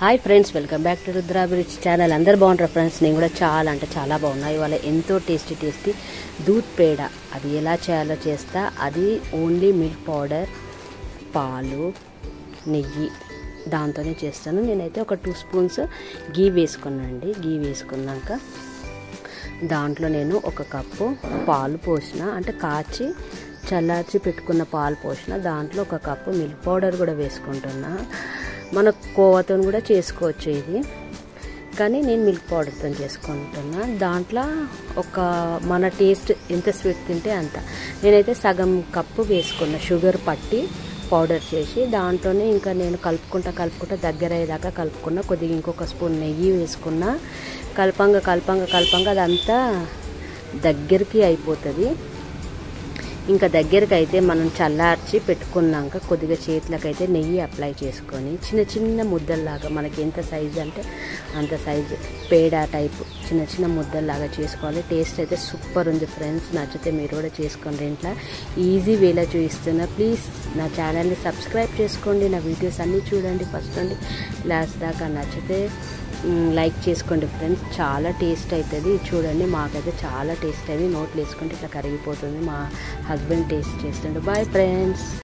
Hi friends, welcome back to Rudrabhiruchi channel. అందరు బాగుంటారు friends. నేను కూడా చాలా అంటే చాలా బాగున్నాయి. ఇవాళ ఎంతో టేస్టీ దూద్ పేడ అది ఎలా చేయాలో చేస్తా. అది ఓన్లీ మిల్క్ పౌడర్, పాలు, నెయ్యి దాంతోనే చేస్తాను. నేనైతే ఒక 2 స్పూన్స్ గీ వేసుకున్నానండి. గీ వేసుకున్నాక దాంట్లో నేను 1 కప్పు పాలు పోసిన, అంటే కాచి చల్లార్చి పెట్టుకున్న పాలు పోసిన. దాంట్లో 1 కప్పు మిల్క్ పౌడర్ కూడా వేసుకుంటున్నా. మన కోవాతో కూడా చేసుకోవచ్చు ఇది, కానీ నేను మిల్క్ పౌడర్తో చేసుకుంటున్నా. దాంట్లో మన టేస్ట్ ఎంత స్వీట్ తింటే అంత. నేనైతే సగం కప్పు వేసుకున్నా షుగర్ పట్టి పౌడర్ చేసి. దాంట్లోనే ఇంకా నేను కలుపుకుంటా దగ్గర అయ్యేదాకా కలుపుకున్నా. కొద్దిగా ఇంకొక స్పూన్ నెయ్యి వేసుకున్నా. కలపంగా అదంతా దగ్గరికి అయిపోతుంది. ఇంకా దగ్గరికి అయితే మనం చల్లార్చి పెట్టుకున్నాక కొద్దిగా చేతులకైతే నెయ్యి అప్లై చేసుకొని చిన్న ముద్దల్లాగా మనకి ఎంత సైజు అంటే అంత సైజు పేడ టైపు చిన్న ముద్దల్లాగా చేసుకోవాలి. టేస్ట్ అయితే సూపర్ ఉంది ఫ్రెండ్స్. నచ్చితే మీరు కూడా చేసుకోండి. ఇంట్లో ఈజీ వేలా చూపిస్తున్నా. ప్లీజ్ నా ఛానల్ని సబ్స్క్రైబ్ చేసుకోండి. నా వీడియోస్ అన్నీ చూడండి ఫస్ట్ నుండి లాస్ట్ దాకా. నచ్చితే లైక్ చేసుకోండి ఫ్రెండ్స్. చాలా టేస్ట్ అవుతుంది. చూడండి, మాకైతే చాలా టేస్ట్ అయింది. నోట్లు వేసుకుంటే ఇట్లా కరిగిపోతుంది. మా హస్బెండ్ టేస్ట్ చేస్తుండే. Boy friends.